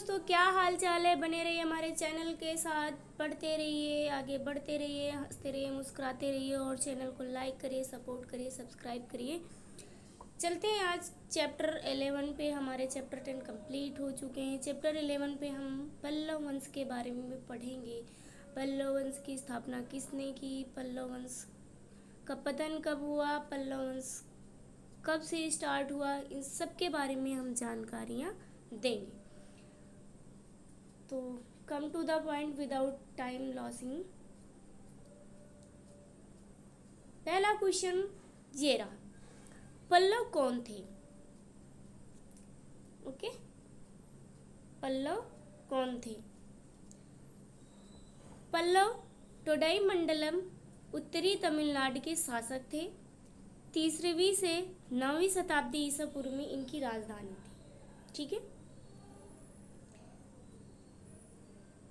दोस्तों, क्या हाल चाल है। बने रहिए हमारे चैनल के साथ, पढ़ते रहिए, आगे बढ़ते रहिए, हंसते रहिए, मुस्कुराते रहिए और चैनल को लाइक करिए, सपोर्ट करिए, सब्सक्राइब करिए। चलते हैं आज चैप्टर 11 पे। हमारे चैप्टर 10 कंप्लीट हो चुके हैं। चैप्टर 11 पे हम पल्लव वंश के बारे में पढ़ेंगे। पल्लव वंश की स्थापना किसने की, पल्लव वंश का पतन कब हुआ, पल्लव वंश कब से स्टार्ट हुआ, इन सब के बारे में हम जानकारियाँ देंगे। तो come to the point without time losing. पहला क्वेश्चन ये रहा, पल्लव कौन थे। ओके, पल्लव कौन थे। पल्लव टोडाई मंडलम उत्तरी तमिलनाडु के शासक थे। 3वीं से 9वीं शताब्दी ईसा पूर्व में इनकी राजधानी थी। ठीक है,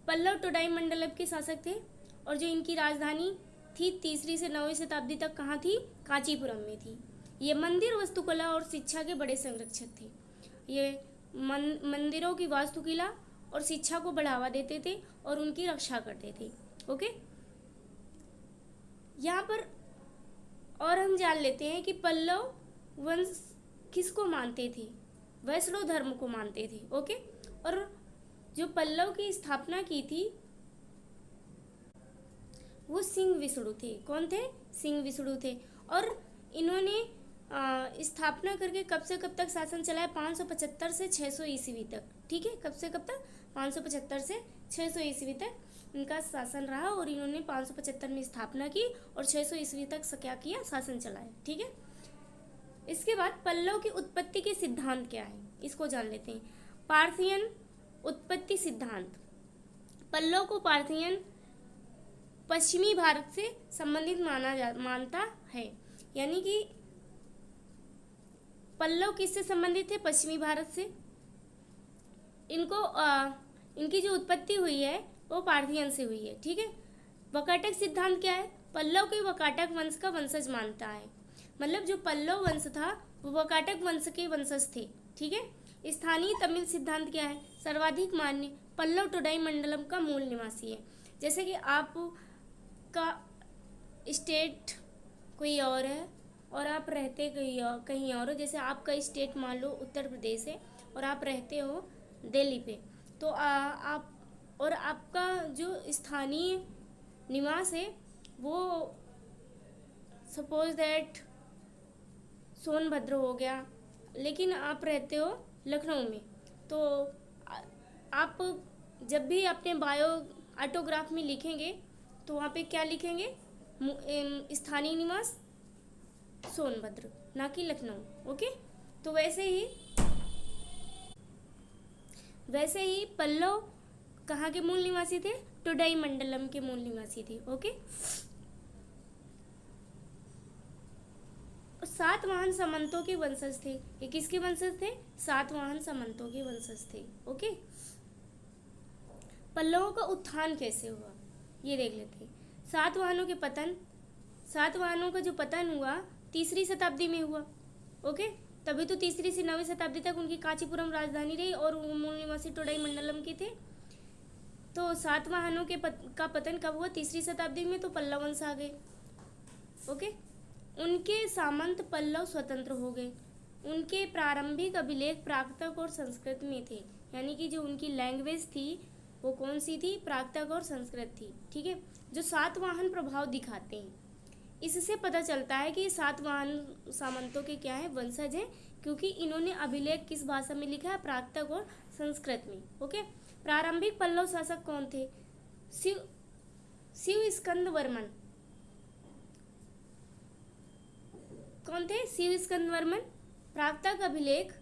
पल्लव टोडाई मंडलम के शासक थे और जो इनकी राजधानी थी 3वीं से 9वीं शताब्दी तक कहाँ थी, कांचीपुरम में थी। ये मंदिर, वास्तुकला और शिक्षा के बड़े संरक्षक थे। ये मंदिरों की वास्तुकला और शिक्षा को बढ़ावा देते थे और उनकी रक्षा करते थे। ओके, यहाँ पर और हम जान लेते हैं कि पल्लव वंश किसको मानते थे, वैष्णव धर्म को मानते थे। ओके, और जो पल्लव की स्थापना की थी वो सिंह विष्णु थे। कौन थे, सिंह विष्णु थे। और इन्होंने स्थापना करके कब से कब तक शासन चलाया, 575 से 600 ईस्वी तक। ठीक है, कब से कब तक, 575 से 600 ईस्वी तक इनका शासन रहा और इन्होंने 575 में स्थापना की और 600 ईस्वी तक क्या किया, शासन चलाया। ठीक है, इसके बाद पल्लव की उत्पत्ति के सिद्धांत क्या है, इसको जान लेते हैं। पार्थियन उत्पत्ति सिद्धांत। पल्लव को पार्थियन पश्चिमी भारत से संबंधित मानता है। यानी कि पल्लव किससे संबंधित थे, पश्चिमी भारत से। इनकी जो उत्पत्ति हुई है वो पार्थियन से हुई है। ठीक है, वकाटक सिद्धांत क्या है, पल्लव के वकाटक वंश का वंशज मानता है। मतलब जो पल्लव वंश था वो वकाटक वंश के वंशज थे। ठीक है, स्थानीय तमिल सिद्धांत क्या है, सर्वाधिक मान्य पल्लव टोडाई मंडलम का मूल निवासी है। जैसे कि आपका स्टेट कोई और है और आप रहते कहीं और हो। जैसे आपका स्टेट मान लो उत्तर प्रदेश है और आप रहते हो दिल्ली पे, तो आप और आपका जो स्थानीय निवास है वो सपोज दैट सोनभद्र हो गया, लेकिन आप रहते हो लखनऊ में। तो आप जब भी अपने बायो ऑटोग्राफ में लिखेंगे तो वहाँ पे क्या लिखेंगे, स्थानीय निवास सोनभद्र, ना कि लखनऊ। ओके, तो वैसे ही पल्लव कहाँ के मूल निवासी थे, टोडाई मंडलम के मूल निवासी थे। ओके, सातवाहन सामंतों के वंशज थे। ये किसके वंशज थे, सातवाहन सामंतों के वंशज थे। ओके, पल्लवों का उत्थान कैसे हुआ ये देख लेते हैं। सातवाहनों का जो पतन हुआ 3री शताब्दी में हुआ। ओके, तभी तो 3री से 9वीं शताब्दी तक उनकी कांचीपुरम राजधानी रही और वो मूल निवासी टोडाई मंडलम के थे। तो सातवाहनों का पतन कब हुआ, 3री शताब्दी में, तो पल्लव वंश आ गए। ओके, उनके सामंत पल्लव स्वतंत्र हो गए। उनके प्रारंभिक अभिलेख प्राकृतक और संस्कृत में थे। यानी कि जो उनकी लैंग्वेज थी वो कौन सी थी, प्राकृतक और संस्कृत थी। ठीक है, जो सातवाहन प्रभाव दिखाते हैं, इससे पता चलता है कि सातवाहन सामंतों के क्या है, वंशज हैं, क्योंकि इन्होंने अभिलेख किस भाषा में लिखा है, प्राकृतक और संस्कृत में। ओके, प्रारंभिक पल्लव शासक कौन थे, शिव स्कंद वर्मन। कौन थे, शिव स्कंद वर्मन। प्राकृतक अभिलेख,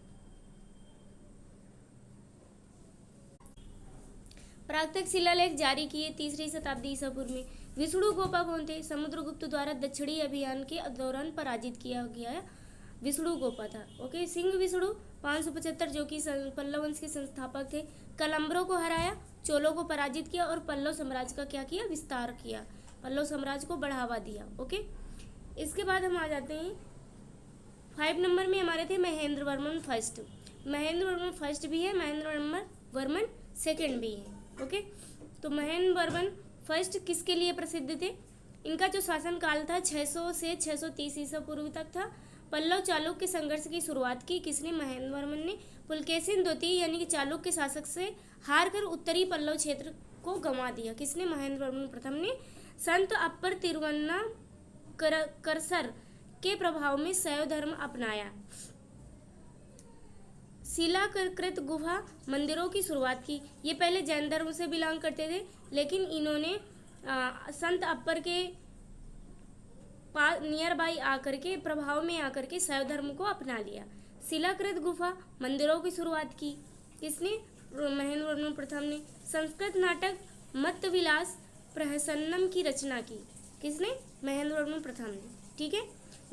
प्राकृतक शिलालेख जारी किए 3री शताब्दी ईसा पूर्व में। विष्णु गोपा कौन थे, समुद्रगुप्त द्वारा दक्षिणी अभियान के दौरान पराजित किया गया विष्णु गोपा था। ओके, सिंह विष्णु 575 जो कि पल्लव वंश के संस्थापक थे। कलम्बरों को हराया, चोलों को पराजित किया और पल्लव साम्राज्य का क्या किया, विस्तार किया, पल्लव साम्राज्य को बढ़ावा दिया। ओके, इसके बाद हम आ जाते हैं 5 नंबर में हमारे थे महेंद्र वर्मन फर्स्ट। महेंद्र वर्मन फर्स्ट भी है, महेंद्र वर्मन सेकंड भी है। ओके, तो महेंद्र वर्मन फर्स्ट किसके लिए प्रसिद्ध थे? इनका जो शासनकाल था 600 से 630 ईसा पूर्व तक था। पल्लव चालुक्य संघर्ष की शुरुआत की किसने? महेंद्र वर्मन ने। पुलकेशिन द्वितीय यानी कि चालुक्य शासक से हार कर उत्तरी पल्लव क्षेत्र को गंवा दिया किसने? महेंद्र वर्मन प्रथम ने। संत अप्पर तिरुवन्ना करसर के प्रभाव में शैव धर्म अपनाया। शिलाकृत गुफा मंदिरों की शुरुआत की। ये पहले जैन धर्म से बिलोंग करते थे, लेकिन इन्होंने संत अप्पर के नियर बाई आकर के प्रभाव में आकर के शैव धर्म को अपना लिया। शिलाकृत गुफा मंदिरों की शुरुआत की किसने? महेंद्र वर्मन प्रथम ने। संस्कृत नाटक मत्तविलास प्रहसन्नम की रचना की किसने? महेंद्र वर्मन प्रथम ने। ठीक है,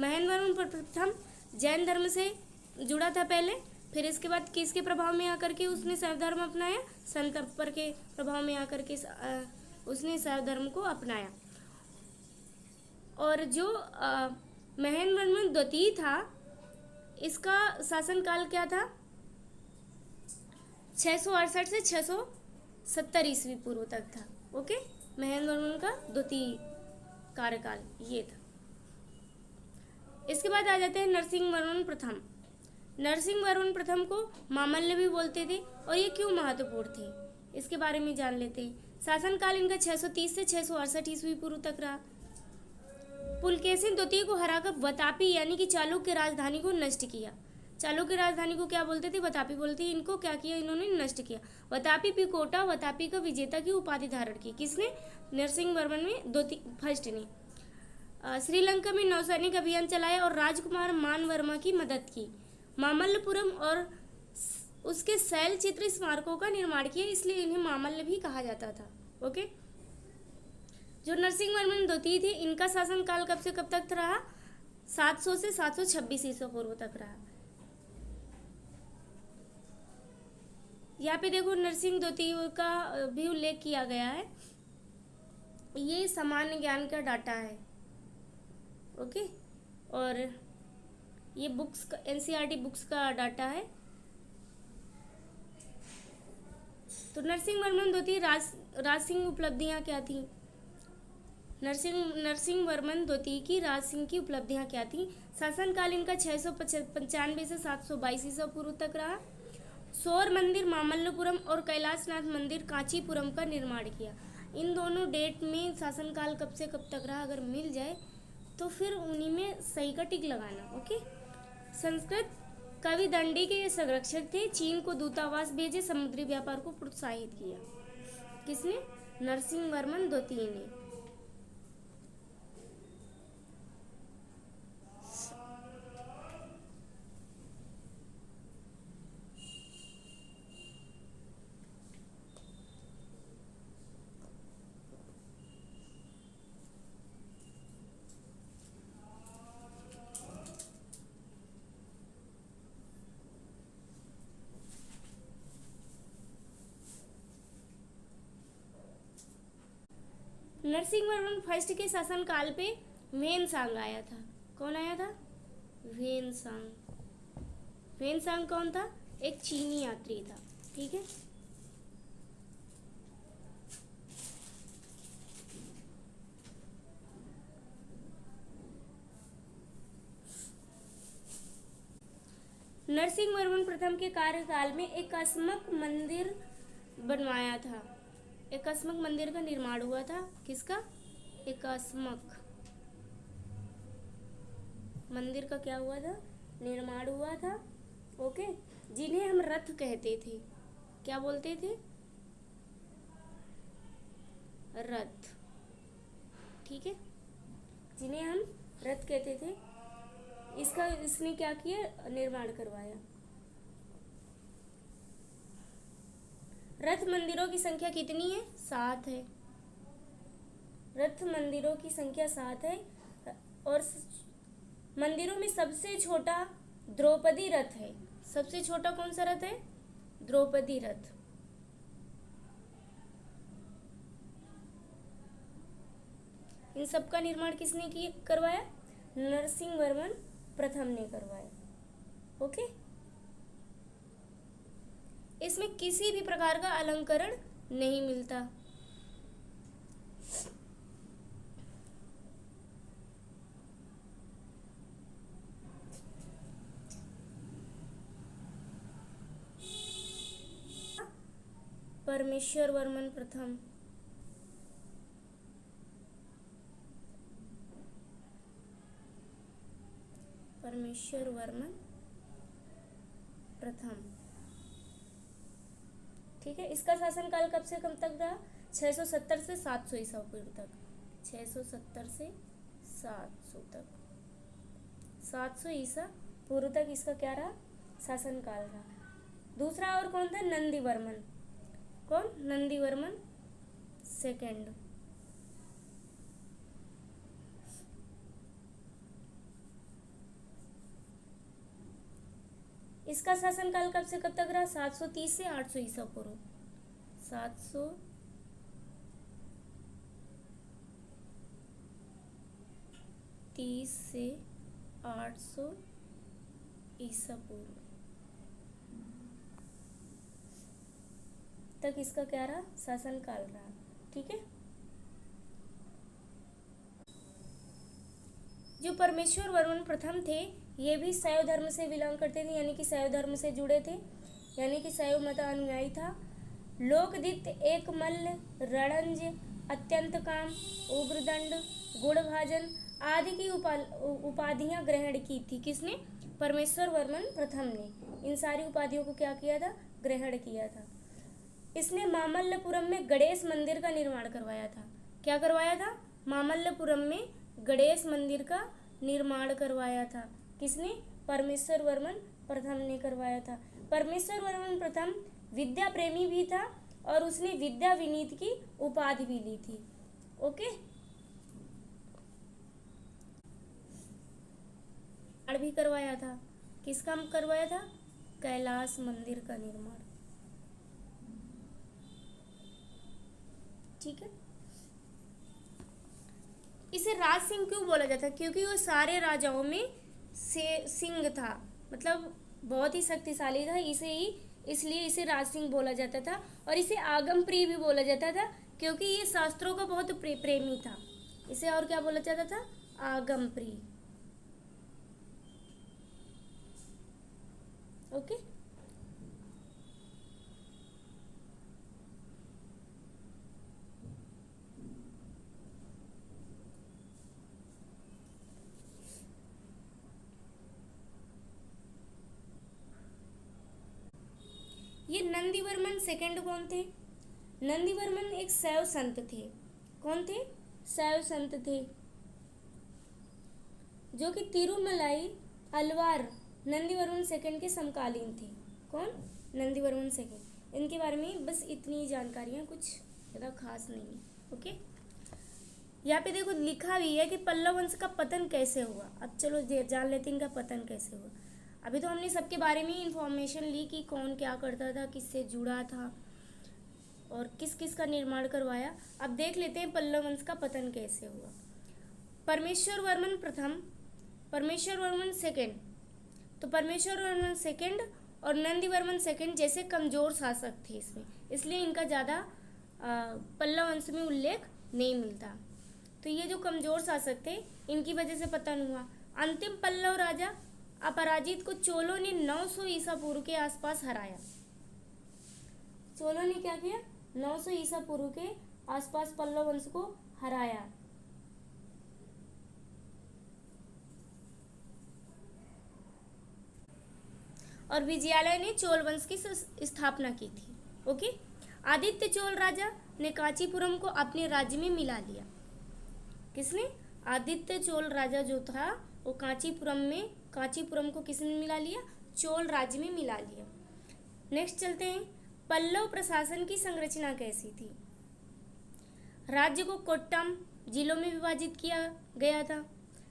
महेंद्र वर्मन प्रथम जैन धर्म से जुड़ा था पहले, फिर इसके बाद किसके प्रभाव में आकर के उसने शैव धर्म अपनाया? संत अप्पर के प्रभाव में आकर के उसने शैव धर्म को अपनाया। और जो महेंद्र वर्मन द्वितीय था, इसका शासनकाल क्या था? 668 से 670 ईस्वी पूर्व तक था। ओके, महेंद्र वर्मन का द्वितीय कार्यकाल ये था। इसके बाद आ जाते हैं नरसिंह वर्मन प्रथम। नरसिंह वर्मन प्रथम को मामल्य भी बोलते थे, और ये क्यों महत्वपूर्ण थे इसके बारे में जान लेते हैं। शासनकाल इनका 630 से 668 ईस्वी पूर्व तक रहा। पुलकेशिन द्वितीय को हराकर वतापी यानी कि चालुक्य राजधानी को नष्ट किया। चालुक्य राजधानी को क्या बोलते थे? वतापी बोलते थे। इनको क्या किया? इन्होंने नष्ट किया। वतापी पिकोटा वतापी का विजेता की उपाधि धारण की किसने? नरसिंह वर्मन में द्वितीय फर्स्ट ने। श्रीलंका में नौसैनिक अभियान चलाया और राजकुमार मान वर्मा की मदद की। मामल्लपुरम और उसके शैल चित्र स्मारकों का निर्माण किया, इसलिए इन्हें मामल्ल भी कहा जाता था। ओके, जो नरसिंह वर्मन द्वितीय थे, इनका शासनकाल कब से कब तक रहा? 700 से 726 ईसा पूर्व तक रहा। यहाँ पे देखो नरसिंह द्वितीय का भी उल्लेख किया गया है। ये सामान्य ज्ञान का डाटा है। ओके, और ये बुक्स का एनसीईआरटी बुक्स का डाटा है। तो नरसिंह वर्मन द्वितीय राजसिंह उपलब्धियां क्या थी? नरसिंह वर्मन द्वितीय की राजसिंह की उपलब्धियां क्या थी? शासनकाल इनका 695 से 722 ईसा पूर्व तक रहा। सौर मंदिर मामल्लपुरम और कैलाशनाथ मंदिर कांचीपुरम का निर्माण किया। इन दोनों डेट में शासनकाल कब से कब तक रहा, अगर मिल जाए तो फिर उन्हीं में सही का टिक लगाना। ओके, संस्कृत कवि दंडी के ये संरक्षक थे। चीन को दूतावास भेजे, समुद्री व्यापार को प्रोत्साहित किया किसने? नरसिंह वर्मन द्वितीय ने। नरसिंह वर्मन फर्स्ट के शासनकाल पे वेनसांग आया था। कौन आया था? वेनसांग। वेनसांग कौन था? एक चीनी यात्री था। ठीक है, नरसिंह वर्मन प्रथम के कार्यकाल में एकास्मक मंदिर बनवाया था। एकास्मक मंदिर का निर्माण हुआ था। किसका? एकास्मक मंदिर का क्या हुआ था? निर्माण हुआ था। ओके, जिन्हें हम रथ कहते थे, क्या बोलते थे? रथ। ठीक है, जिन्हें हम रथ कहते थे, इसने क्या किया? निर्माण करवाया। रथ मंदिरों की संख्या कितनी है? 7 है। रथ मंदिरों की संख्या 7 है, और मंदिरों में सबसे छोटा द्रौपदी रथ है। सबसे छोटा कौन सा रथ है? द्रौपदी रथ। इन सब का निर्माण किसने करवाया? नरसिंह वर्मन प्रथम ने करवाया। ओके, इसमें किसी भी प्रकार का अलंकरण नहीं मिलता। परमेश्वर वर्मन प्रथम। परमेश्वर वर्मन प्रथम, ठीक है। इसका शासनकाल कब से कब तक रहा? 670 से 700 ईसा पूर्व तक। 670 से 700 तक, 700 ईसा पूर्व तक इसका क्या रहा? शासनकाल रहा। दूसरा और कौन था? नंदीवर्मन। कौन? नंदीवर्मन सेकेंड। इसका शासनकाल कब से कब तक रहा? 730 से 800 ईसा पूर्व। 730 से 800 ईसा पूर्व तक इसका क्या रहा? शासनकाल रहा, ठीक है। जो परमेश्वर वर्मन प्रथम थे ये भी शैव धर्म से बिलोंग करते थे, यानी कि शैव धर्म से जुड़े थे, यानी कि शैव मत अनुयायी था। लोकदित्य, एकमल्ल, रणंज, अत्यंत काम, उग्रदंड, गुणभाजन आदि की उपाधियां ग्रहण की थी। किसने? परमेश्वर वर्मन प्रथम ने इन सारी उपाधियों को क्या किया था? ग्रहण किया था। इसने मामल्लपुरम में गणेश मंदिर का निर्माण करवाया था। क्या करवाया था? मामल्लपुरम में गणेश मंदिर का निर्माण करवाया था। किसने? परमेश्वर वर्मन प्रथम ने करवाया था। परमेश्वर वर्मन प्रथम विद्या प्रेमी भी था और उसने विद्या विनीत की उपाधि भी ली थी। ओके, भी करवाया था। किसका करवाया था? कैलाश मंदिर का निर्माण, ठीक है। इसे राज सिंह क्यों बोला जाता? क्योंकि वो सारे राजाओं में से सिंह था, मतलब बहुत ही शक्तिशाली था, इसलिए इसे राज सिंह बोला जाता था। और इसे आगम प्रिय भी बोला जाता था क्योंकि ये शास्त्रों का बहुत प्रेमी था। इसे और क्या बोला जाता था? आगम प्रिय। ओके, ये नंदीवर्मन सेकंड कौन थे? नंदीवर्मन एक शैव संत थे। कौन थे? शैव संत थे जो कि तिरुमलाई अलवार नंदीवर्मन सेकंड के समकालीन थे। कौन? नंदीवर्मन सेकंड। इनके बारे में बस इतनी जानकारियाँ, कुछ ज़्यादा खास नहीं है। ओके, यहाँ पे देखो लिखा भी है कि पल्लव वंश का पतन कैसे हुआ। अब चलो जान लेते हैं इनका पतन कैसे हुआ। अभी तो हमने सबके बारे में इंफॉर्मेशन ली कि कौन क्या करता था, किससे जुड़ा था और किस किस का निर्माण करवाया। अब देख लेते हैं पल्लव वंश का पतन कैसे हुआ। परमेश्वर वर्मन प्रथम, परमेश्वर वर्मन सेकंड, तो परमेश्वर वर्मन सेकंड और नंदीवर्मन सेकंड जैसे कमजोर शासक थे इसमें, इसलिए इनका ज़्यादा पल्लव वंश में उल्लेख नहीं मिलता। तो ये जो कमजोर शासक थे इनकी वजह से पतन हुआ। अंतिम पल्लव राजा अपराजित को चोलों ने 900 ईसा पूर्व के आसपास हराया। चोलों ने क्या किया? 900 ईसा पूर्व के आसपास पल्लव वंश को हराया। और विजयालय ने चोल वंश की स्थापना की थी। ओके, आदित्य चोल राजा ने कांचीपुरम को अपने राज्य में मिला लिया। किसने? आदित्य चोल राजा जो था वो कांचीपुरम को किसने मिला लिया? चोल राज्य में मिला लिया। नेक्स्ट चलते हैं, पल्लव प्रशासन की संरचना कैसी थी? राज्य को कोट्टम जिलों में विभाजित किया गया था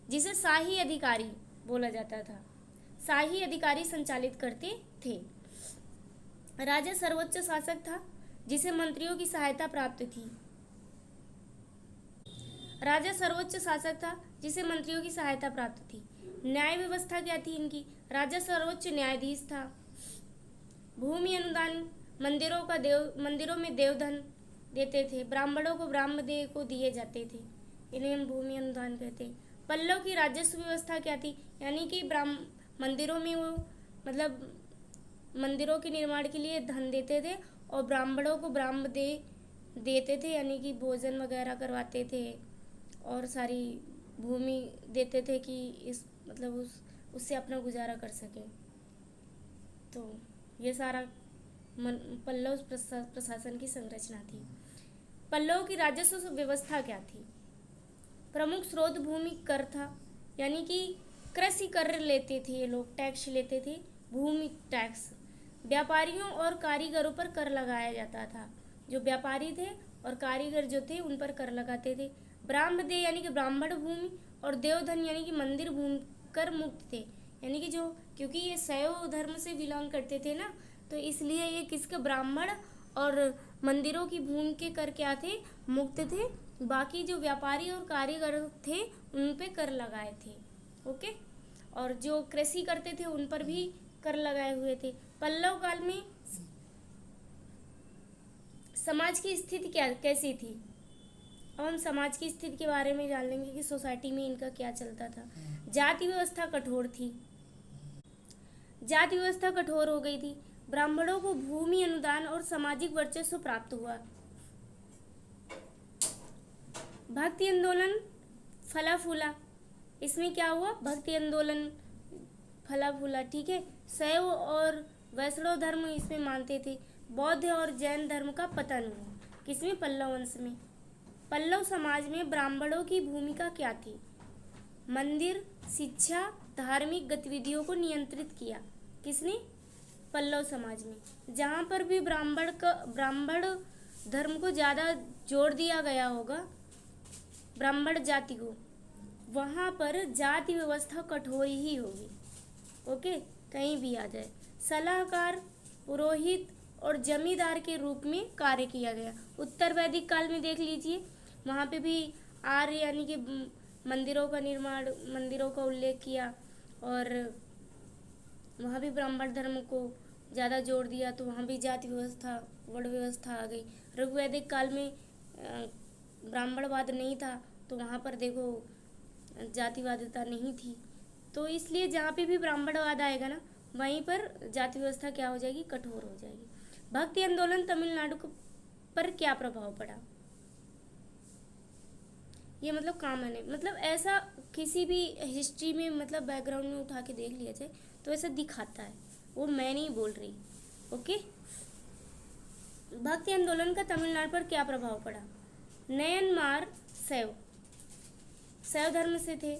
जिसे शाही अधिकारी बोला जाता था। शाही अधिकारी संचालित करते थे। राजा सर्वोच्च शासक था जिसे मंत्रियों की सहायता प्राप्त थी। राजा सर्वोच्च शासक था जिसे मंत्रियों की सहायता प्राप्त थी। न्याय व्यवस्था क्या थी इनकी? राजा सर्वोच्च न्यायाधीश था। भूमि अनुदान मंदिरों में देवधन देते थे। ब्राह्मणों को ब्राह्मदेव को दिए जाते थे। इन्हें हम भूमि अनुदान कहते हैं। पल्लव की राजस्व व्यवस्था क्या थी? यानी कि मंदिरों में वो मतलब मंदिरों के निर्माण के लिए धन देते थे और ब्राह्मणों को ब्राह्मदेव देते थे, यानी कि भोजन वगैरह करवाते थे और सारी भूमि देते थे कि इस मतलब उससे अपना गुजारा कर सके। तो ये सारा पल्लव प्रशासन की संरचना थी। पल्लव की राजस्व व्यवस्था क्या थी? प्रमुख स्रोत भूमि कर था, यानी कि कृषि कर लेते थे ये लोग, टैक्स लेते थे, भूमि टैक्स। व्यापारियों और कारीगरों पर कर लगाया जाता था। जो व्यापारी थे और कारीगर जो थे उन पर कर लगाते थे। ब्राह्मदेव यानी कि ब्राह्मण भूमि और देवधन यानी कि मंदिर भूमि कर मुक्त थे, यानी कि जो क्योंकि ये शैव धर्म से बिलोंग करते थे ना, तो इसलिए ये किसके ब्राह्मण और मंदिरों की भूमि के कर क्या थे? मुक्त थे। बाकी जो व्यापारी और कारीगर थे उन पे कर लगाए थे। ओके, और जो कृषि करते थे उन पर भी कर लगाए हुए थे। पल्लव काल में समाज की स्थिति कैसी थी? अब हम समाज की स्थिति के बारे में जान लेंगे कि सोसाइटी में इनका क्या चलता था। जाति व्यवस्था कठोर थी। जाति व्यवस्था कठोर हो गई थी। ब्राह्मणों को भूमि अनुदान और सामाजिक वर्चस्व प्राप्त हुआ। भक्ति आंदोलन फला फूला। इसमें क्या हुआ? भक्ति आंदोलन फला फूला। ठीक है। शैव और वैष्णव धर्म इसमें मानते थे। बौद्ध और जैन धर्म का पतन हुआ। किसमें? पल्लव वंश में। पल्लव समाज में ब्राह्मणों की भूमिका क्या थी? मंदिर, शिक्षा, धार्मिक गतिविधियों को नियंत्रित किया। किसने? पल्लव समाज में। जहाँ पर भी ब्राह्मण धर्म को ज़्यादा जोर दिया गया होगा, ब्राह्मण जाति को, वहाँ पर जाति व्यवस्था कठोर ही होगी। ओके, कहीं भी आ जाए। सलाहकार, पुरोहित और जमींदार के रूप में कार्य किया गया। उत्तर वैदिक काल में देख लीजिए, वहाँ पे भी आर्य यानी कि मंदिरों का निर्माण, मंदिरों का उल्लेख किया और वहाँ भी ब्राह्मण धर्म को ज़्यादा जोर दिया, तो वहाँ भी जाति व्यवस्था, वर्ण व्यवस्था आ गई। ऋग्वैदिक काल में ब्राह्मणवाद नहीं था, तो वहाँ पर देखो जातिवादिता नहीं थी। तो इसलिए जहाँ पे भी ब्राह्मणवाद आएगा ना, वहीं पर जाति व्यवस्था क्या हो जाएगी? कठोर हो जाएगी। भक्ति आंदोलन तमिलनाडु पर क्या प्रभाव पड़ा? ये मतलब कॉमन है, मतलब ऐसा किसी भी हिस्ट्री में मतलब बैकग्राउंड में उठा के देख लिया जाए तो ऐसा दिखाता है, वो मैं नहीं बोल रही। ओके, भक्ति आंदोलन का तमिलनाडु पर क्या प्रभाव पड़ा? नयनमार शैव धर्म से थे।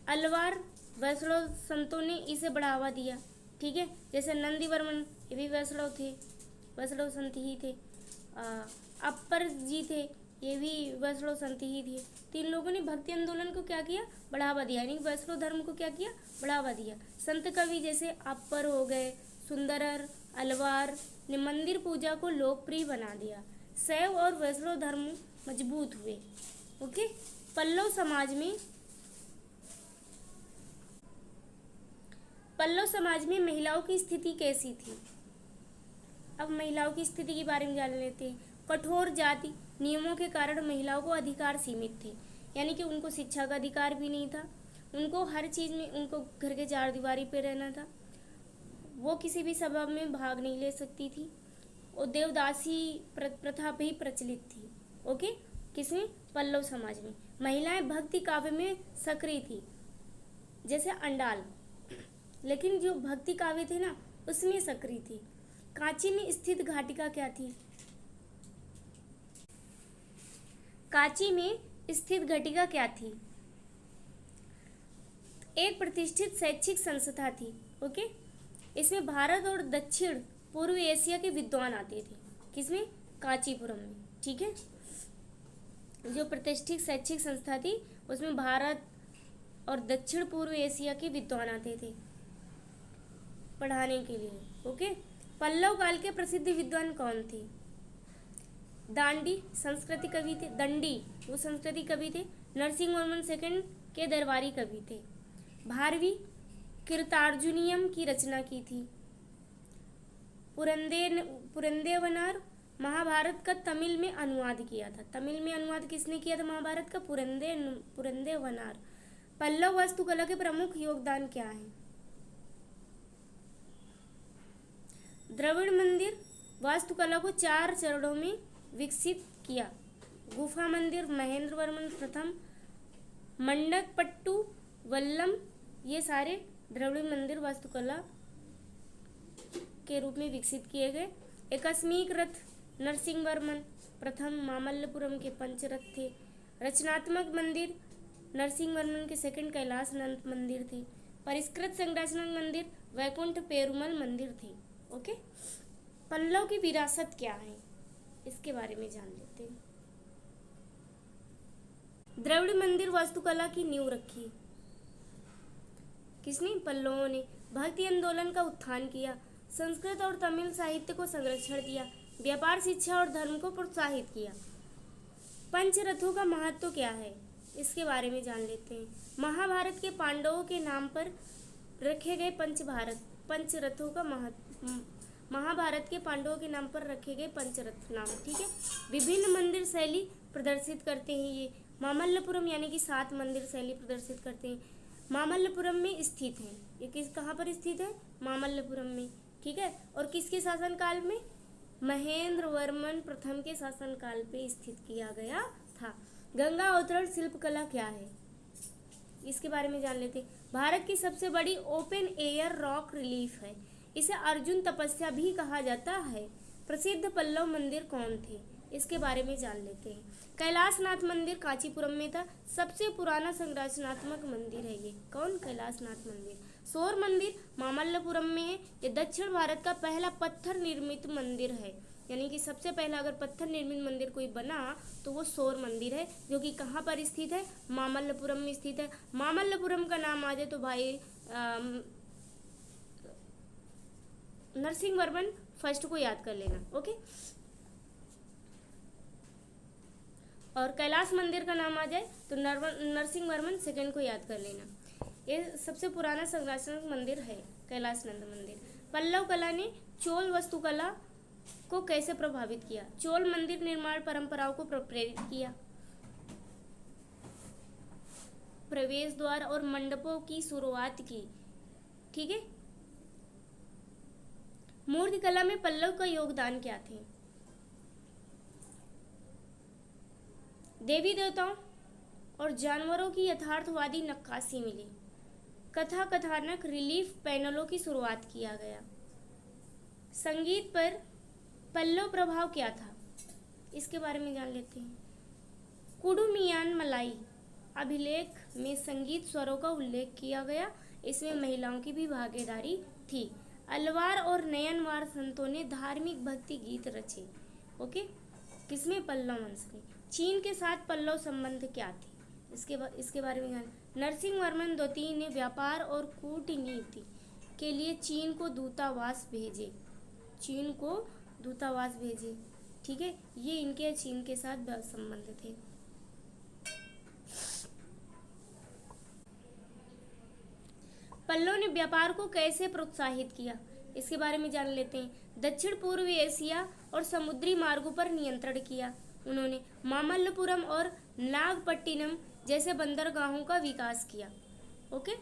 अलवार वैष्णव संतों ने इसे बढ़ावा दिया। ठीक है, जैसे नंदी वर्मन, ये भी वैष्णव थे, वैष्णव संत ही थे। अप्पर जी थे, ये भी वैष्णव संत ही थे। तीन लोगों ने भक्ति आंदोलन को क्या किया? बढ़ावा दिया, यानी वैष्णव धर्म को क्या किया? बढ़ावा दिया। संत कवि जैसे अप्पर हो गए, सुंदरर, अलवार ने मंदिर पूजा को लोकप्रिय बना दिया। शैव और वैष्णव धर्म मजबूत हुए। ओके, पल्लव समाज में महिलाओं की स्थिति कैसी थी? अब महिलाओं की स्थिति के बारे में जान लेते हैं। कठोर जाति नियमों के कारण महिलाओं को अधिकार सीमित थे, यानी कि उनको शिक्षा का अधिकार भी नहीं था, उनको हर चीज़ में उनको घर के चार दीवारी पे रहना था, वो किसी भी सभा में भाग नहीं ले सकती थी, और देवदासी प्रथा भी प्रचलित थी। ओके, किसमें? पल्लव समाज में। महिलाएं भक्ति काव्य में सक्रिय थी, जैसे अंडाल, लेकिन जो भक्ति काव्य थे ना उसमें सक्रिय थी। कांची में स्थित घाटिका क्या थी? कांची में स्थित घटिका क्या थी? एक प्रतिष्ठित शैक्षिक संस्था थी। ओके, इसमें भारत और दक्षिण पूर्व एशिया के विद्वान आते थे। किसमें? कांचीपुरम में। ठीक है, जो प्रतिष्ठित शैक्षिक संस्था थी उसमें भारत और दक्षिण पूर्व एशिया के विद्वान आते थे पढ़ाने के लिए। ओके, पल्लव काल के प्रसिद्ध विद्वान कौन थे? दांडी संस्कृति कवि थे, दंडी वो संस्कृति कवि थे। नरसिंहवर्मन सेकंड के दरबारी कवि थे। भारवी कीर्तार्जुनीयम की रचना की थी। पुरंदेवनार महाभारत का तमिल में अनुवाद किया था। तमिल में अनुवाद किसने किया था महाभारत का? पुरंदेवनार। पल्लव वास्तुकला के प्रमुख योगदान क्या है? द्रविड़ मंदिर वास्तुकला को 4 चरणों में विकसित किया। गुफा मंदिर महेंद्रवर्मन प्रथम, मंडकपट्टू, वल्लम, ये सारे द्रविड़ मंदिर वास्तुकला के रूप में विकसित किए गए। आकस्मिक रथ नरसिंहवर्मन प्रथम, मामल्लपुरम के पंचरथ थे। रचनात्मक मंदिर नरसिंहवर्मन के सेकंड कैलासनाथ मंदिर थे। परिष्कृत संरचनात्मक मंदिर वैकुंठ पेरुमल मंदिर थे। ओके, पल्लव की विरासत क्या है इसके बारे में जान लेते हैं। द्रविड़ मंदिर वास्तुकला की नींव रखी किसने? पल्लवों ने। भक्ति आंदोलन का उत्थान किया। संस्कृत और तमिल साहित्य को संरक्षण दिया। व्यापार, शिक्षा और धर्म को प्रोत्साहित किया। पंचरथों का महत्व क्या है इसके बारे में जान लेते हैं। महाभारत के पांडवों के नाम पर रखे गए पंचरथों का महाभारत के पांडवों के नाम पर रखे गए पंचरथ नाम, ठीक है। विभिन्न मंदिर शैली प्रदर्शित करते हैं ये। मामल्लपुरम यानी कि 7 मंदिर शैली प्रदर्शित करते हैं। मामल्लपुरम में स्थित है। ये कहाँ पर स्थित है? मामल्लपुरम में, ठीक है। और किसके शासनकाल में? महेंद्रवर्मन प्रथम के शासनकाल पे स्थित किया गया था। गंगा अवतरण शिल्पकला क्या है इसके बारे में जान लेते हैं। भारत की सबसे बड़ी ओपन एयर रॉक रिलीफ है। इसे अर्जुन तपस्या भी कहा जाता है। प्रसिद्ध पल्लव मंदिर कौन थे इसके बारे में जान लेते हैं। कैलाशनाथ मंदिर कांचीपुरम में था। सबसे पुराना संरचनात्मक मंदिर है ये। कौन? कैलाशनाथ मंदिर। सौर मंदिर मामल्लपुरम में है। ये दक्षिण भारत का पहला पत्थर निर्मित मंदिर है, यानी कि सबसे पहला अगर पत्थर निर्मित मंदिर कोई बना तो वो सौर मंदिर है, जो कि कहाँ पर स्थित है? मामल्लपुरम में स्थित है। मामल्लपुरम का नाम आ जाए तो भाई नरसिंहवर्मन फर्स्ट को याद कर लेना, ओके। और कैलाश मंदिर का नाम आ जाए तो नरसिंहवर्मन सेकंड को याद कर लेना। ये सबसे पुराना संरचनात्मक मंदिर है कैलाशनंद मंदिर। पल्लव कला ने चोल वास्तुकला को कैसे प्रभावित किया? चोल मंदिर निर्माण परंपराओं को प्रेरित किया। प्रवेश द्वार और मंडपों की शुरुआत की, ठीक है। मूर्तिकला में पल्लव का योगदान क्या थे? देवी देवताओं और जानवरों की यथार्थवादी नक्काशी मिली। कथा कथानक रिलीफ पैनलों की शुरुआत किया गया। संगीत पर पल्लव प्रभाव क्या था इसके बारे में जान लेते हैं। कुडुमियान मलाई अभिलेख में संगीत स्वरों का उल्लेख किया गया। इसमें महिलाओं की भी भागीदारी थी। अलवार और नयनवार संतों ने धार्मिक भक्ति गीत रचे, ओके। किसमें? पल्लव वंश में। चीन के साथ पल्लव संबंध क्या थे इसके बारे में जान। नरसिंहवर्मन द्वितीय ने व्यापार और कूटनीति के लिए चीन को दूतावास भेजे। ठीक है। ये इनके चीन के साथ संबंध थे। पल्लव ने व्यापार को कैसे प्रोत्साहित किया इसके बारे में जान लेते हैं। दक्षिण पूर्व एशिया और समुद्री मार्गों पर नियंत्रण किया उन्होंने। मामल्लपुरम और नागपट्टिनम जैसे बंदरगाहों का विकास किया, ओके।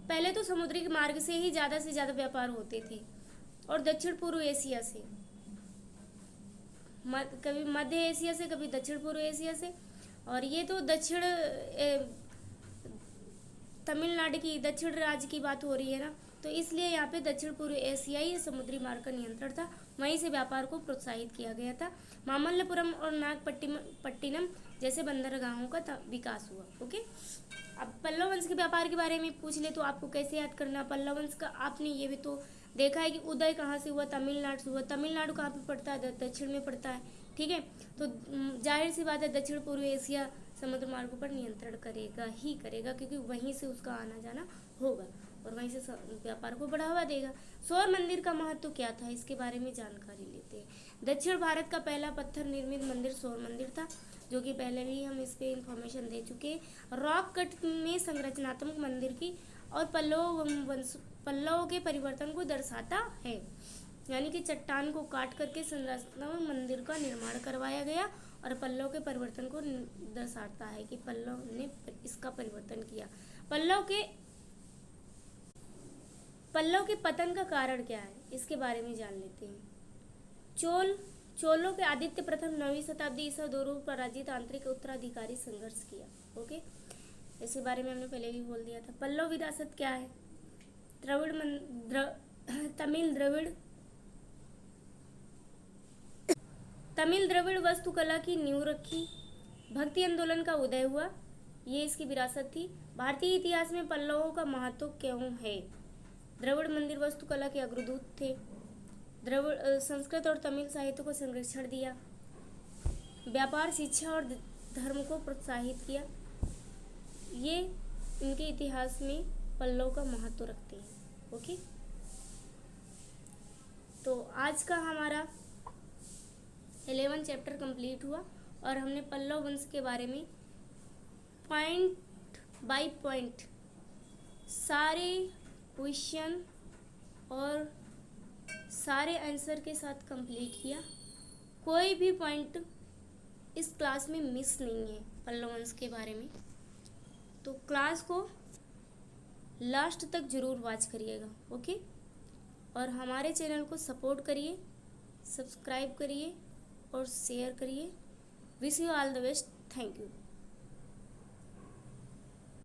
पहले तो समुद्री मार्ग से ही ज़्यादा से ज़्यादा व्यापार होते थे और दक्षिण पूर्व एशिया से, कभी मध्य एशिया से, कभी दक्षिण पूर्व एशिया से। और ये तो दक्षिण तमिलनाडु की दक्षिण राज्य की बात हो रही है ना, तो इसलिए यहाँ पे दक्षिण पूर्व एशियाई समुद्री मार्ग का नियंत्रण था, वहीं से व्यापार को प्रोत्साहित किया गया था। मामल्लपुरम और नागपट्टिनम जैसे बंदरगाहों का विकास हुआ, ओके। अब पल्लव वंश के व्यापार के बारे में पूछ ले तो आपको कैसे याद करना। पल्लव वंश का आपने ये भी तो देखा है कि उदय कहाँ से हुआ? तमिलनाडु से हुआ। तमिलनाडु कहाँ पे पड़ता है? दक्षिण में पड़ता है, ठीक है। तो जाहिर सी बात है दक्षिण पूर्व एशिया समुद्र मार्गों पर नियंत्रण करेगा, क्योंकि वहीं से उसका आना जाना होगा और वहीं से व्यापार को बढ़ावा देगा। सौर मंदिर का महत्व क्या था इसके बारे में जानकारी लेते हैं। दक्षिण भारत का पहला पत्थर निर्मित मंदिर सौर मंदिर था, जो कि पहले भी हम इस पे इंफॉर्मेशन दे चुके हैं। रॉक कट में संरचनात्मक मंदिर की और पल्लव के परिवर्तन को दर्शाता है। यानी कि चट्टान को काट करके संरचना में मंदिर का निर्माण करवाया गया और पल्लव के परिवर्तन को दर्शाता है कि पल्लव ने इसका परिवर्तन किया। पल्लव के पतन का कारण क्या है, इसके बारे में जान लेते हैं। चोलों के आदित्य प्रथम 9वीं शताब्दी ईसा पूर्व पराजित आंतरिक उत्तराधिकारी संघर्ष किया। ओके, इसके बारे में हमने पहले भी बोल दिया था। पल्लव विरासत क्या है? तमिल द्रविड़ वास्तुकला की नींव रखी। भक्ति आंदोलन का उदय हुआ, ये इसकी विरासत थी। भारतीय इतिहास में पल्लवों का महत्व क्यों है? द्रविड़ मंदिर वास्तुकला के अग्रदूत थे। द्रविड़ संस्कृत और तमिल साहित्य को संरक्षण दिया। व्यापार, शिक्षा और धर्म को प्रोत्साहित किया। ये इनके इतिहास में पल्लव का महत्व रखते हैं। ओके, तो आज का हमारा 11 चैप्टर कंप्लीट हुआ और हमने पल्लव वंश के बारे में पॉइंट बाय पॉइंट सारे क्वेश्चन और सारे आंसर के साथ कंप्लीट किया। कोई भी पॉइंट इस क्लास में मिस नहीं है पल्लव वंश के बारे में, तो क्लास को लास्ट तक ज़रूर वॉच करिएगा। ओके, और हमारे चैनल को सपोर्ट करिए, सब्सक्राइब करिए और शेयर करिए। Wish you all the best. Thank you.